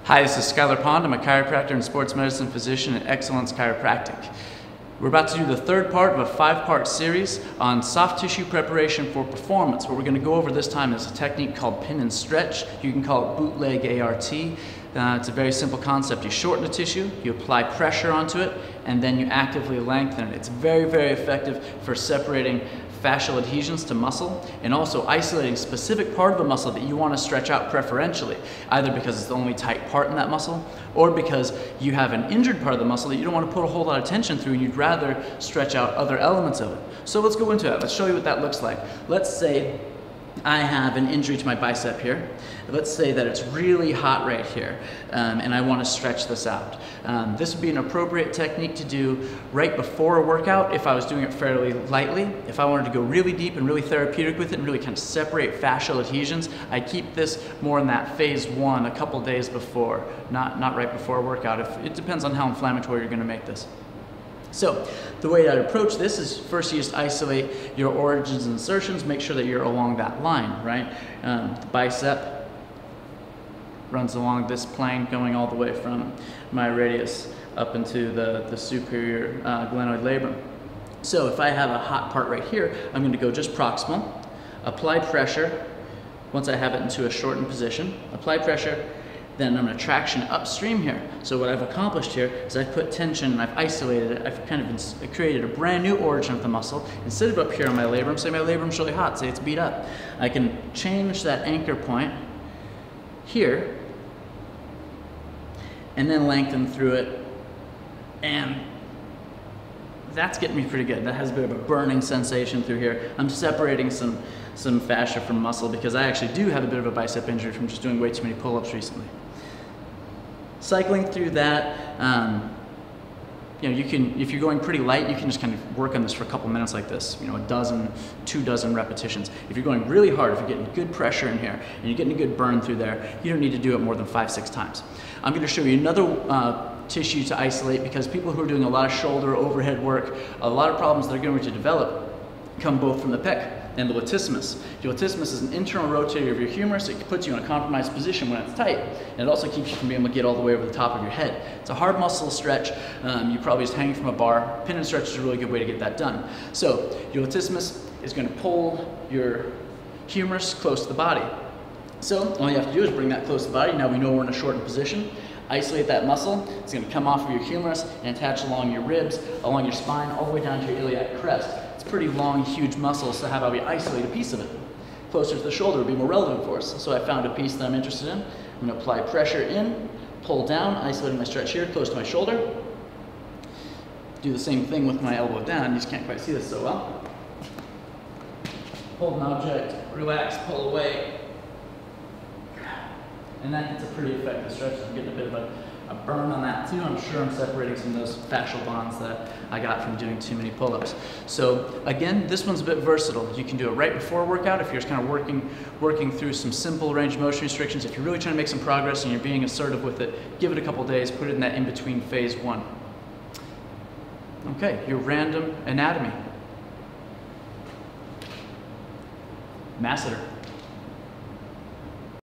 Hi, this is Skylar Pond. I'm a chiropractor and sports medicine physician at Excellence Chiropractic. We're about to do the third part of a 5-part series on soft tissue preparation for performance. What we're going to go over this time is a technique called pin and stretch. You can call it bootleg ART. It's a very simple concept. You shorten the tissue, you apply pressure onto it, and then you actively lengthen it. It's very, very effective for separating fascial adhesions to muscle and also isolating a specific part of the muscle that you want to stretch out preferentially, either because it's the only tight part in that muscle or because you have an injured part of the muscle that you don't want to put a whole lot of tension through and you'd rather stretch out other elements of it. So let's go into it. Let's show you what that looks like. Let's say I have an injury to my bicep here. Let's say that it's really hot right here and I want to stretch this out. This would be an appropriate technique to do right before a workout if I was doing it fairly lightly. If I wanted to go really deep and really therapeutic with it and really kind of separate fascial adhesions, I keep this more in that phase 1 a couple days before, not right before a workout. It depends on how inflammatory you're going to make this. So the way I'd approach this is first you just isolate your origins and insertions, make sure that you're along that line, right? The bicep runs along this plane going all the way from my radius up into the superior glenoid labrum. So if I have a hot part right here, I'm going to go just proximal, apply pressure. Once I have it into a shortened position, apply pressure, then I'm going to traction upstream here. So what I've accomplished here is I've put tension and I've isolated it. I've kind of created a brand new origin of the muscle. Instead of up here on my labrum, say my labrum's really hot, say it's beat up. I can change that anchor point here and then lengthen through it. And that's getting me pretty good. That has a bit of a burning sensation through here. I'm separating some fascia from muscle because I actually do have a bit of a bicep injury from just doing way too many pull-ups recently. Cycling through that, you know, if you're going pretty light, you can just kind of work on this for a couple minutes like this, you know, 2 dozen repetitions. If you're going really hard, if you're getting good pressure in here and you're getting a good burn through there, you don't need to do it more than 5-6 times. I'm going to show you another tissue to isolate because people who are doing a lot of shoulder overhead work, a lot of problems that are going to develop come both from the pec and the latissimus. The latissimus is an internal rotator of your humerus. It puts you in a compromised position when it's tight, and it also keeps you from being able to get all the way over the top of your head. It's a hard muscle stretch. You probably just hanging from a bar. Pin and stretch is a really good way to get that done. So your latissimus is going to pull your humerus close to the body. So all you have to do is bring that close to the body. Now we know we're in a shortened position. Isolate that muscle. It's going to come off of your humerus and attach along your ribs, along your spine, all the way down to your iliac crest. It's pretty long, huge muscle, so how about we isolate a piece of it? Closer to the shoulder would be more relevant for us. So I found a piece that I'm interested in. I'm going to apply pressure in, pull down, isolating my stretch here, close to my shoulder. Do the same thing with my elbow down. You just can't quite see this so well. Hold an object, relax, pull away. And that gets a pretty effective stretch. I'm getting a bit of a burn on that too. I'm sure I'm separating some of those fascial bonds that I got from doing too many pull-ups. So again, this one's a bit versatile. You can do it right before a workout if you're just kind of working through some simple range of motion restrictions. If you're really trying to make some progress and you're being assertive with it, give it a couple days, put it in that in-between phase 1. Okay, your random anatomy. Masseter.